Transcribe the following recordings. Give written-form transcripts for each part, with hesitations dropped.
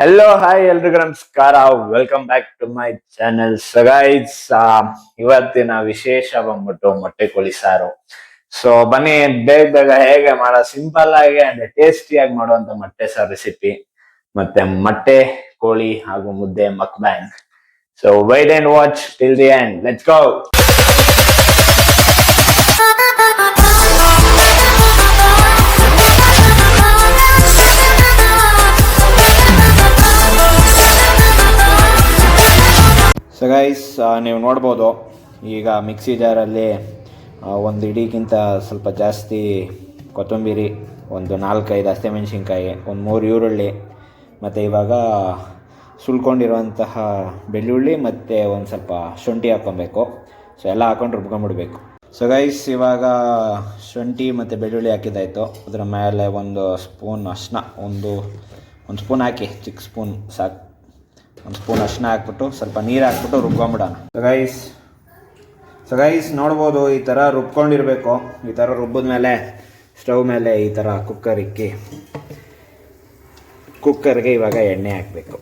Hello hi ಎಲ್ರಿಗೂ ನಮಸ್ಕಾರ. Welcome back to my channel. So guys, ಇವತ್ತಿನ ವಿಶೇಷ ಬಂದ್ಬಿಟ್ಟು ಮೊಟ್ಟೆ ಕೋಳಿ ಸಾರು. ಸೊ ಬನ್ನಿ, ಬೇಗ ಬೇಗ ಹೇಗೆ ಮಾಡೋ ಸಿಂಪಲ್ ಆಗಿ ಅಂಡ್ ಟೇಸ್ಟಿಯಾಗಿ ಮಾಡುವಂತ ಮೊಟ್ಟೆ ಸಾರು ರೆಸಿಪಿ ಮತ್ತೆ ಮೊಟ್ಟೆ ಕೋಳಿ ಹಾಗೂ ಮುದ್ದೆ mukbang. So wait and watch till the end. Let's go. So guys, ನೀವು ನೋಡ್ಬೋದು ಈಗ ಮಿಕ್ಸಿ ಜಾರಲ್ಲಿ ಒಂದು ಇಡಿಗಿಂತ ಸ್ವಲ್ಪ ಜಾಸ್ತಿ ಕೊತ್ತಂಬರಿ, ಒಂದು 4-5 ಹಸಿಮೆಣಸಿನ್ಕಾಯಿ, ಒಂದು 3 ಈರುಳ್ಳಿ, ಮತ್ತು ಇವಾಗ ಸುಲ್ಕೊಂಡಿರುವಂತಹ ಬೆಳ್ಳುಳ್ಳಿ ಮತ್ತು ಒಂದು ಸ್ವಲ್ಪ ಶುಂಠಿ ಹಾಕ್ಕೊಬೇಕು. ಸೊ ಎಲ್ಲ ಹಾಕ್ಕೊಂಡು ರುಬ್ಕೊಂಡ್ಬಿಡ್ಬೇಕು. ಸೊ ಗೈಸ್, ಇವಾಗ ಶುಂಠಿ ಮತ್ತು ಬೆಳ್ಳುಳ್ಳಿ ಹಾಕಿದ್ದಾಯಿತು. ಅದರ ಮೇಲೆ ಒಂದು ಸ್ಪೂನ್ ಅರಿಶಿನ, ಒಂದು ಸ್ಪೂನ್ ಹಾಕಿ, ಚಿಕ್ಕ ಸ್ಪೂನ್ ಸಾಕು. ಒಂದು ಸ್ಪೂನ್ ಅರಿಶಿನ ಹಾಕ್ಬಿಟ್ಟು ಸ್ವಲ್ಪ ನೀರು ಹಾಕ್ಬಿಟ್ಟು ರುಬ್ಕೊಂಬಿಡೋಣ. ಸೊ ಗೈಸ್ ನೋಡ್ಬೋದು, ಈ ಥರ ರುಬ್ಕೊಂಡಿರಬೇಕು. ಈ ಥರ ರುಬ್ಬಿದ್ಮೇಲೆ ಸ್ಟವ್ ಮೇಲೆ ಈ ಥರ ಕುಕ್ಕರ್ಗೆ ಇವಾಗ ಎಣ್ಣೆ ಹಾಕಬೇಕು.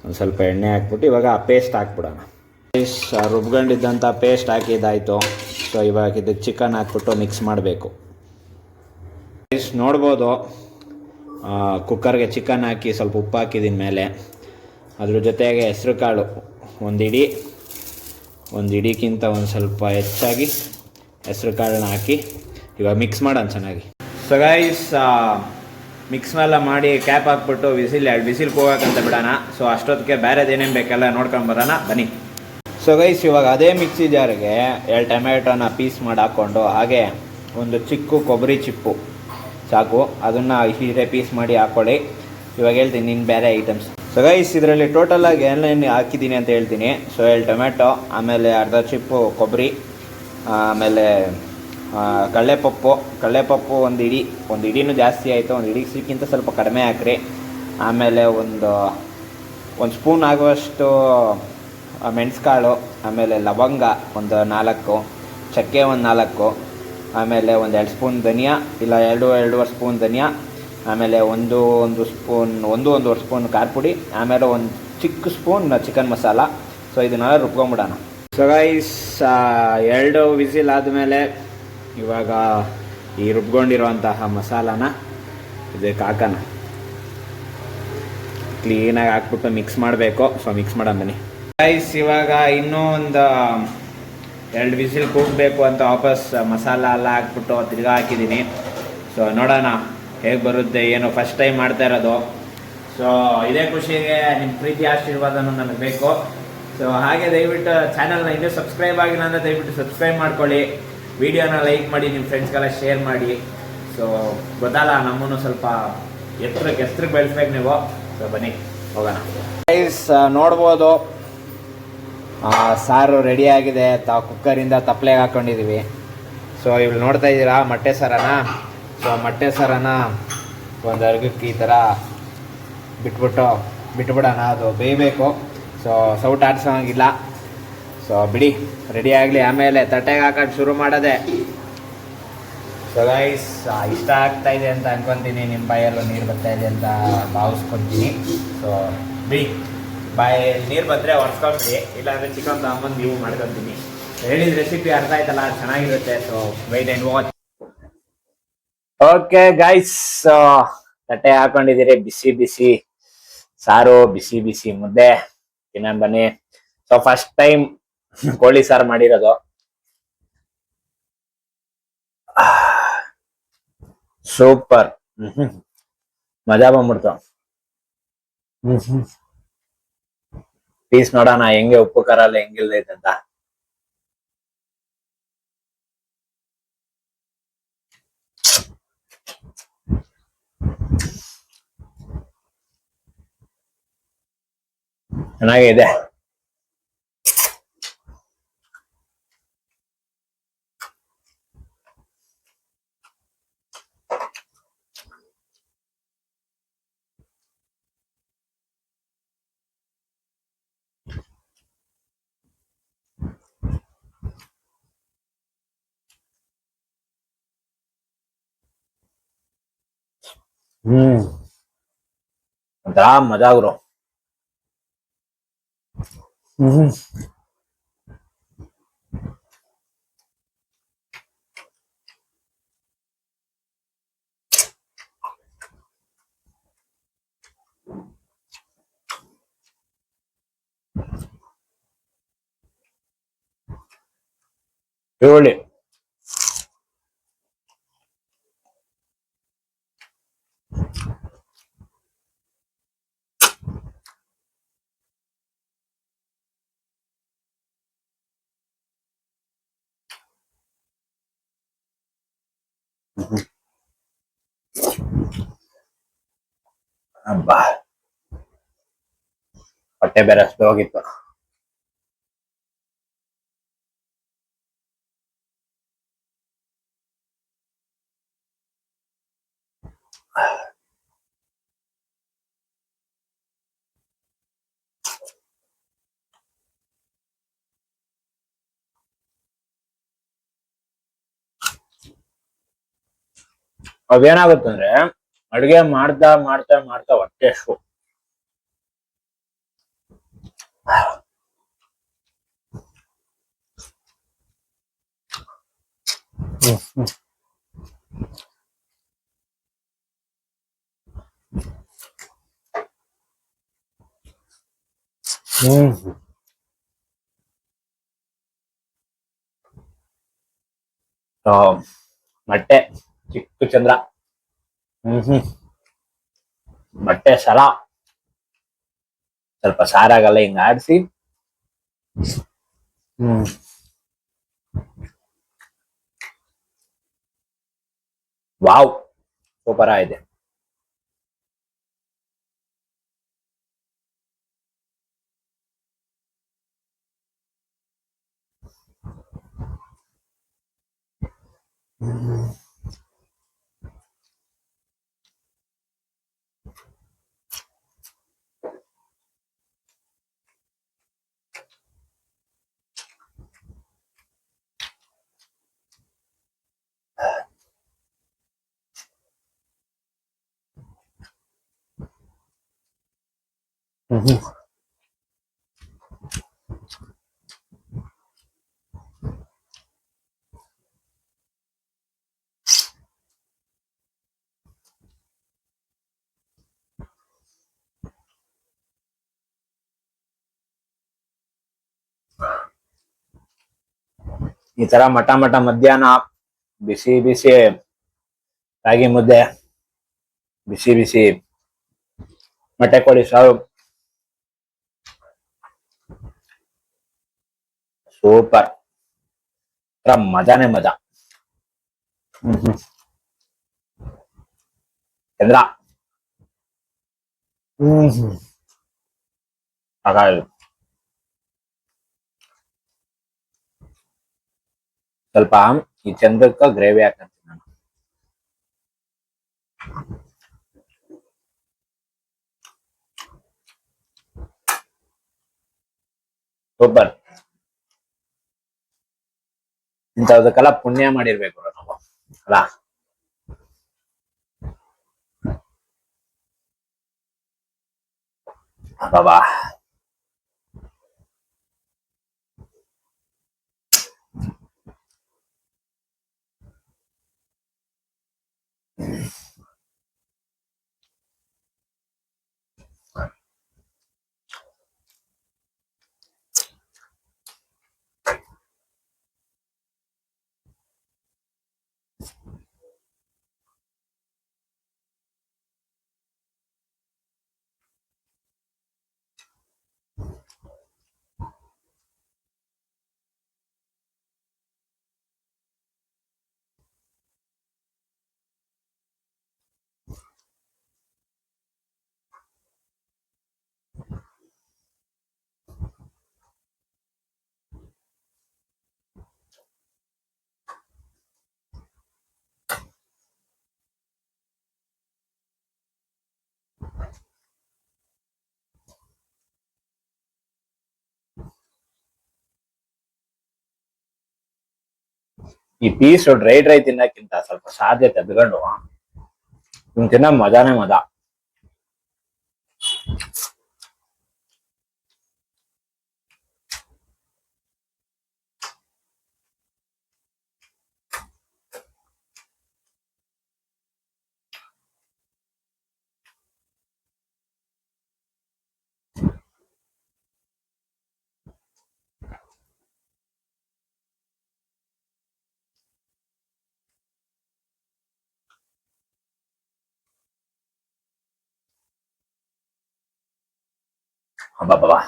ಒಂದು ಸ್ವಲ್ಪ ಎಣ್ಣೆ ಹಾಕ್ಬಿಟ್ಟು ಇವಾಗ ಆ ಪೇಸ್ಟ್ ಹಾಕ್ಬಿಡೋಣ. ರುಬ್ಕೊಂಡಿದ್ದಂಥ ಪೇಸ್ಟ್ ಹಾಕಿದ್ದಾಯಿತು. ಸೊ ಇವಾಗ ಇದಕ್ಕೆ ಚಿಕನ್ ಹಾಕ್ಬಿಟ್ಟು ಮಿಕ್ಸ್ ಮಾಡಬೇಕು. ನೋಡ್ಬೋದು, ಕುಕ್ಕರ್ಗೆ ಚಿಕನ್ ಹಾಕಿ ಸ್ವಲ್ಪ ಉಪ್ಪು ಹಾಕಿದ್ದೀನಿ ಮೇಲೆ. ಅದ್ರ ಜೊತೆಗೆ ಹೆಸ್ರು ಕಾಳು ಒಂದು ಇಡಿಗಿಂತ ಒಂದು ಸ್ವಲ್ಪ ಹೆಚ್ಚಾಗಿ ಹೆಸ್ರು ಕಾಳನ್ನ ಹಾಕಿ ಇವಾಗ ಮಿಕ್ಸ್ ಮಾಡೋಣ ಚೆನ್ನಾಗಿ. ಸೊ ಗೈಸ್, ಮಿಕ್ಸ್ ಎಲ್ಲ ಮಾಡಿ ಕ್ಯಾಪ್ ಹಾಕ್ಬಿಟ್ಟು 2 ವಿಸಿಲ್ ಹೋಗಕ್ಕಂತ ಬಿಡೋಣ. ಸೊ ಅಷ್ಟೊತ್ತಿಗೆ ಬೇರೆದೇನೇನು ಬೇಕೆಲ್ಲ ನೋಡ್ಕೊಂಡು ಬರೋಣ ಬನ್ನಿ. ಸೊ ಗೈಸ್, ಇವಾಗ ಅದೇ ಮಿಕ್ಸಿ ಜಾರಿಗೆ 2 ಟೊಮೆಟೊನ ಪೀಸ್ ಮಾಡಿ ಹಾಕ್ಕೊಂಡು, ಹಾಗೆ ಒಂದು ಚಿಕ್ಕ ಕೊಬ್ಬರಿ ಚಿಪ್ಪು ಸಾಕು, ಅದನ್ನು ಹೀರೆ ಪೀಸ್ ಮಾಡಿ ಹಾಕ್ಕೊಳ್ಳಿ. ಇವಾಗ ಹೇಳ್ತೀನಿ ಇನ್ನು ಬೇರೆ ಐಟಮ್ಸ್. ಸೊ ಗೈಸ್, ಇದರಲ್ಲಿ ಟೋಟಲಾಗಿ ಏನೇನು ಹಾಕಿದ್ದೀನಿ ಅಂತ ಹೇಳ್ತೀನಿ. ಸೊ 2 ಟೊಮೆಟೊ, ಆಮೇಲೆ ಅರ್ಧ ಚಿಪ್ಪು ಕೊಬ್ಬರಿ, ಆಮೇಲೆ ಕಡಲೆಪಪ್ಪು ಒಂದು ಇಡಿನೂ ಜಾಸ್ತಿ ಆಯಿತು, ಒಂದು ಇಡಿಗೆ ಸಿಕ್ಕಿಂತ ಸ್ವಲ್ಪ ಕಡಿಮೆ ಹಾಕ್ರಿ. ಆಮೇಲೆ ಒಂದು ಸ್ಪೂನ್ ಆಗುವಷ್ಟು ಮೆಣಸುಕಾಳು, ಆಮೇಲೆ ಲವಂಗ ಒಂದು 4, ಚಕ್ಕೆ ಒಂದು 4, ಆಮೇಲೆ 2 ಸ್ಪೂನ್ ಧನಿಯಾ, ಇಲ್ಲ 2-2.5 ಸ್ಪೂನ್ ಧನಿಯಾ, ಆಮೇಲೆ ಒಂದೂವರೆ ಸ್ಪೂನ್ ಖಾರ ಪುಡಿ, ಆಮೇಲೆ ಒಂದು ಚಿಕ್ಕ ಸ್ಪೂನ್ ಚಿಕನ್ ಮಸಾಲ. ಸೊ ಇದನ್ನೆಲ್ಲ ರುಬ್ಕೊಂಬಿಡೋಣ. ಸೊ ಗೈಸ್, 2 ವಿಸಿಲ್ ಆದಮೇಲೆ ಇವಾಗ ಈ ರುಬ್ಕೊಂಡಿರುವಂತಹ ಮಸಾಲಾನ ಇದಕ್ಕೆ ಹಾಕೋಣ. ಕ್ಲೀನಾಗಿ ಹಾಕ್ಬಿಟ್ಟು ಮಿಕ್ಸ್ ಮಾಡಬೇಕು. ಸೊ ಮಿಕ್ಸ್ ಮಾಡೋಣ ಬನ್ನಿ. ಗೈಸ್, ಇವಾಗ ಇನ್ನೂ ಒಂದು 2 ವಿಸಿಲ್ ಕೂಗಬೇಕು ಅಂತ ವಾಪಸ್ ಮಸಾಲ ಎಲ್ಲ ಹಾಕ್ಬಿಟ್ಟು ತಿರ್ಗಾ ಹಾಕಿದ್ದೀನಿ. ಸೊ ನೋಡೋಣ ಹೇಗೆ ಬರುತ್ತೆ ಏನು. ಫಸ್ಟ್ ಟೈಮ್ ಮಾಡ್ತಾ ಇರೋದು. ಸೊ ಇದೇ ಖುಷಿಗೆ ನಿಮ್ಮ ಪ್ರೀತಿ ಆಶೀರ್ವಾದನೂ ನನಗೆ ಬೇಕು. ಸೊ ಹಾಗೆ ದಯವಿಟ್ಟು ಚಾನಲ್ನ ಇನ್ನೂ ಸಬ್ಸ್ಕ್ರೈಬ್ ಆಗಿಲ್ಲ ಅಂದರೆ ದಯವಿಟ್ಟು ಸಬ್ಸ್ಕ್ರೈಬ್ ಮಾಡ್ಕೊಳ್ಳಿ. ವಿಡಿಯೋನ ಲೈಕ್ ಮಾಡಿ, ನಿಮ್ಮ ಫ್ರೆಂಡ್ಸ್ಗೆಲ್ಲ ಶೇರ್ ಮಾಡಿ. ಸೊ ಗೊತ್ತಲ್ಲ, ನಮ್ಮನ್ನು ಸ್ವಲ್ಪ ಎತ್ತರಕ್ಕೆ ಬೆಳೆಸ್ಬೇಕು ನೀವು. ಸೊ ಬನ್ನಿ ಹೋಗೋಣ. ಗೈಸ್, ನೋಡ್ಬೋದು ಸಾರು ರೆಡಿಯಾಗಿದೆ. ಕುಕ್ಕರಿಂದ ತಪ್ಪಲೆಗೆ ಹಾಕ್ಕೊಂಡಿದ್ದೀವಿ. ಸೊ ಇವ್ರು ನೋಡ್ತಾ ಇದ್ದೀರಾ ಮೊಟ್ಟೆ ಸಾರನ. ಸೊ ಮೊಟ್ಟೆ ಸಾರನ ಒಂದು ಅರ್ಗಕ್ಕೆ ಈ ಥರ ಬಿಟ್ಬಿಡೋಣ. ಅದು ಬೇಯಬೇಕು. ಸೊ ಸೌಟ್ ಆಡಿಸೋಂಗಿಲ್ಲ. ಸೊ ಬಿಡಿ, ರೆಡಿ ಆಗಲಿ, ಆಮೇಲೆ ತಟ್ಟೆಗೆ ಹಾಕೋದು ಶುರು ಮಾಡೋದೆ. ಸೊ ಗೈಸ್, ಇಷ್ಟ ಆಗ್ತಾಯಿದೆ ಅಂತ ಅನ್ಕೊತೀನಿ. ನಿಮ್ಮ ಬಾಯಲ್ಲೂ ನೀರು ಬರ್ತಾಯಿದೆ ಅಂತ ಭಾವಿಸ್ಕೊತೀನಿ. ಸೊ ಬಿಡಿ, ನೀರು ಬಂದರೆ ಒರೆಸ್ಕೊಂಬಿಡಿ, ಇಲ್ಲಾಂದರೆ ಚಿಕನ್ ತಗೊಂಬಂದು ನೀವು ಮಾಡ್ಕೊತೀನಿ. ಹೇಳಿದ ರೆಸಿಪಿ ಅರ್ಥ ಆಯ್ತಲ್ಲ, ಚೆನ್ನಾಗಿರುತ್ತೆ. So white and watch. Okay guys, ತಟ್ಟೆ ಹಾಕೊಂಡಿದ್ದೀರಿ, ಬಿಸಿ ಬಿಸಿ ಸಾರು, ಬಿಸಿ ಬಿಸಿ ಮುದ್ದೆ ತಿನ್ನೋಣ ಬನ್ನಿ. ಸೊ ಫಸ್ಟ್ ಟೈಮ್ ಕೋಳಿ ಸಾರು ಮಾಡಿರೋದು. ಸೂಪರ್. ಮಜಾ ಬಂದ್ಬಿಡ್ತು. ಪೀಸ್ ನೋಡೋಣ ಹೆಂಗೆ, ಉಪ್ಪು ಖಾರ ಎಲ್ಲ ಹೆಂಗಿಲ್ದೈತೆ ಅಂತ. ಚೆನ್ನಾಗಿದೆ. ಒಂಥರ ಮಜಾ ಗುರು. ಈರುಳ್ಳಿ ಅಬ್ಬಾ, ಹೊಟ್ಟೆ ಬೇರೆ ಹೋಗಿತ್ತು. ಅದೇನಾಗುತ್ತಂದ್ರೆ ಅಡುಗೆ ಮಾಡ್ತಾ ಮಾಡ್ತಾ ಮಾಡ್ತಾ ಹೊಟ್ಟೆ ಅಷ್ಟು ಮೊಟ್ಟೆ ಚಿಕ್ಕ ಚಂದ್ರ. ಮೊಟ್ಟೆ ಸರ ಸ್ವಲ್ಪ ಸಾರಾಗಲ್ಲ ಹಿಂಗ ಆಡಿಸಿ. ವಾವ್, ಸೂಪರ್ ಆಗಿದೆ. ಈ ತರ ಮಠ ಮಧ್ಯಾಹ್ನ ಬಿಸಿ ಬಿಸಿ ರಾಗಿ ಮುದ್ದೆ, ಬಿಸಿ ಬಿಸಿ ಮೊಟ್ಟೆ ಕೋಳಿ ಸಾರು, ಸೂಪರ್. ಮಜಾನೇ ಮಜಾ. ಚಂದ್ರ ಸ್ವಲ್ಪ ಈ ಚಂದ್ರಕ್ಕ ಗ್ರೇವಿ ಹಾಕಂತೀನಿ ನಾನು. ಸೂಪರ್. ಇಂಥದಕ್ಕೆಲ್ಲ ಪುಣ್ಯ ಮಾಡಿರ್ಬೇಕು ನಾವು ಅಲ್ಲ. ಬಾಬಾ, ಈ ಪೀಸ್ ಡ್ರೈ ತಿನ್ನಕ್ಕಿಂತ ಸ್ವಲ್ಪ ಸಾಧ್ಯತೆ ತೆಗೆದುಕೊಂಡು ತಿನ್ನ ಮಜಾನೇ ಮಜಾ. ಅಬ್ಬಬ್ಬಾ.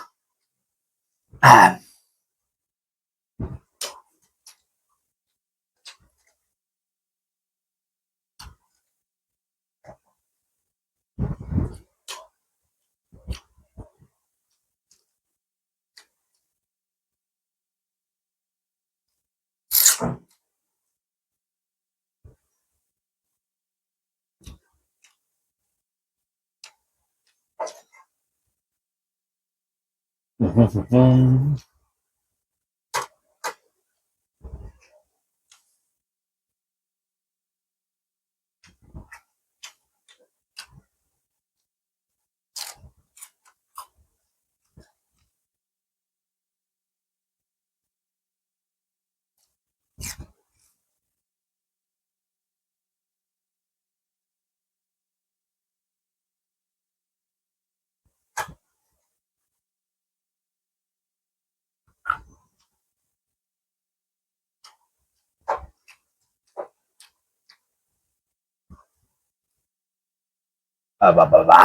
ಅಬ್ಬಬ್ಬಾ.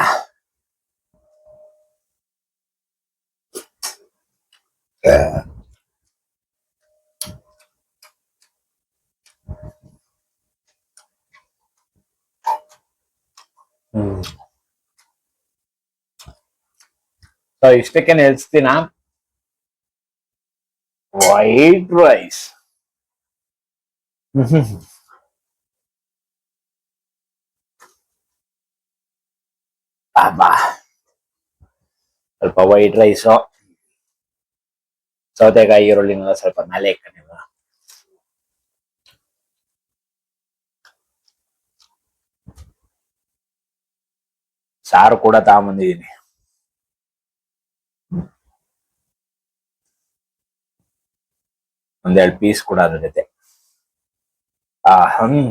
ಸೊ ಇಷ್ಟಕ್ಕೆ ನಿಲ್ಸ್ತೀನ. White rice. ಅಬ್ಬಾ. ಸ್ವಲ್ಪ ವೈಟ್ ರೈಸು, ಸೌತೆಕಾಯಿ ಈರುಳ್ಳಿನ ಸ್ವಲ್ಪ ಮೇಲೆ ಇಕ್ಕಂಡಿಲ್ಲ. ಸಾರು ಕೂಡ ತಗೊಂಬಂದಿದ್ದೀನಿ. ಒಂದೆರಡು ಪೀಸ್ ಕೂಡ ಅದ್ರ ಜೊತೆ. ಹ್ಮ್.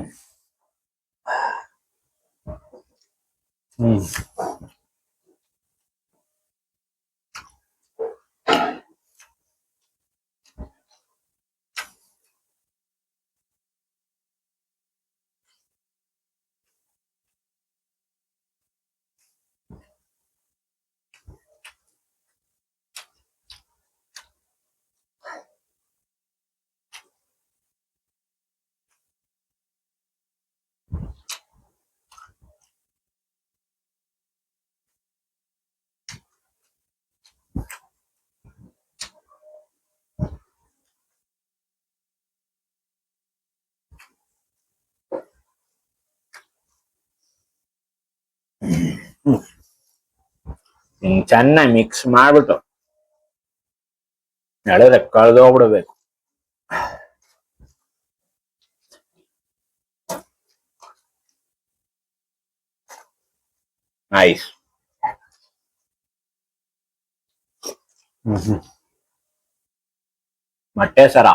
ಚೆನ್ನಾಗಿ ಮಿಕ್ಸ್ ಮಾಡ್ಬಿಟ್ಟು ನಡೆದ್ರೆ ಕಳೆದೋಗ್ಬಿಡ್ಬೇಕು. ನೈಸ್. ಮೊಟ್ಟೆ ಸರ.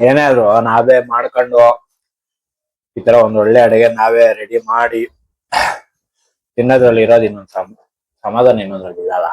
ಏನೇ ಆದ್ರೂ ನಾವೇ ಮಾಡ್ಕೊಂಡು ಈ ತರ ಒಂದ್ ಒಳ್ಳೆ ಅಡುಗೆ ನಾವೇ ರೆಡಿ ಮಾಡಿ ತಿನ್ನೋದ್ರಲ್ಲಿ ಇರೋದು ಇನ್ನೊಂದು ಸಮಾಧಾನ ಇನ್ನೊಂದ್ರಲ್ಲಿ ಇರಲ್ಲ.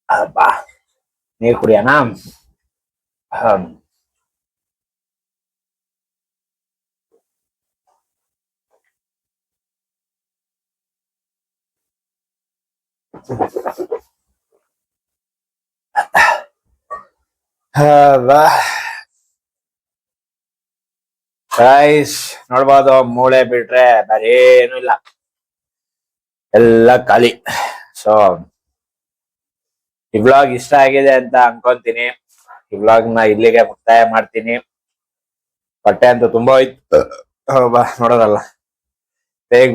ಅಬ್ಬಾ, ನೀರ್ ಕುಡಿಯೋಣ. ಗೈಸ್ ನೋಡ್ಬೋದು, ಮೂಳೆ ಬಿಟ್ರೆ ಬೇರೆ ಏನು ಇಲ್ಲ, ಎಲ್ಲ ಖಾಲಿ. ಸೊ ಈ ವ್ಲಾಗ್ ಇಷ್ಟ ಆಗಿದೆ ಅಂತ ಅನ್ಕೊಂತೀನಿ. ಈ ವ್ಲಾಗ್ ನ ಇಲ್ಲಿಗೆ ಮುಕ್ತಾಯ ಮಾಡ್ತೀನಿ. ಹೊಟ್ಟೆ ಅಂತೂ ತುಂಬಾ ಹೋಯ್ತು. ಬಾ ನೋಡೋದಲ್ಲ, ಬೇಗ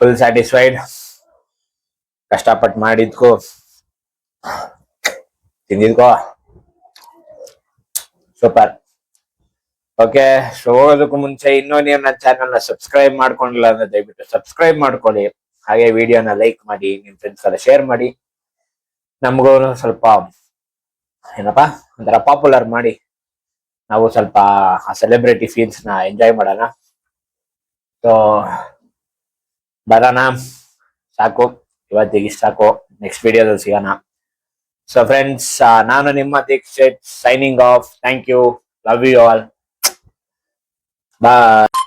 ಫುಲ್ ಸ್ಯಾಟಿಸ್ಫೈಡ್. ಕಷ್ಟಪಟ್ಟು ಮಾಡಿದ್ಕೋ ತಿಂದಿದ್ಕೋ ಸೂಪರ್. ಓಕೆ, ಸೊ ಹೋಗೋದಕ್ಕೂ ಮುಂಚೆ ಇನ್ನೂ ನೀವು ನನ್ನ ಚಾನಲ್ ನ ಸಬ್ಸ್ಕ್ರೈಬ್ ಮಾಡ್ಕೊಂಡಿಲ್ಲ ಅಂದ್ರೆ ದಯವಿಟ್ಟು ಸಬ್ಸ್ಕ್ರೈಬ್ ಮಾಡ್ಕೊಳ್ಳಿ. ಹಾಗೆ ವಿಡಿಯೋನ ಲೈಕ್ ಮಾಡಿ, ನಿಮ್ ಫ್ರೆಂಡ್ಸ್ ಎಲ್ಲ ಶೇರ್ ಮಾಡಿ. ನಮಗೂ ಸ್ವಲ್ಪ ಏನಪ್ಪಾ ಒಂಥರ ಪಾಪ್ಯುಲರ್ ಮಾಡಿ, ನಾವು ಸ್ವಲ್ಪ ಆ ಸೆಲೆಬ್ರಿಟಿ ಫೀಲ್ಸ್ ನ ಎಂಜಾಯ್ ಮಾಡೋಣ. ಸೊ ಬರೋಣ, ಸಾಕು ಇವತ್ತಿಗೆ ಸಾಕು. ನೆಕ್ಸ್ಟ್ ವಿಡಿಯೋದಲ್ಲಿ ಸಿಗೋಣ. ಸೊ ಫ್ರೆಂಡ್ಸ್, ನಾನು ನಿಮ್ಮ Deekshith signing off. Thank you, love you all, bye.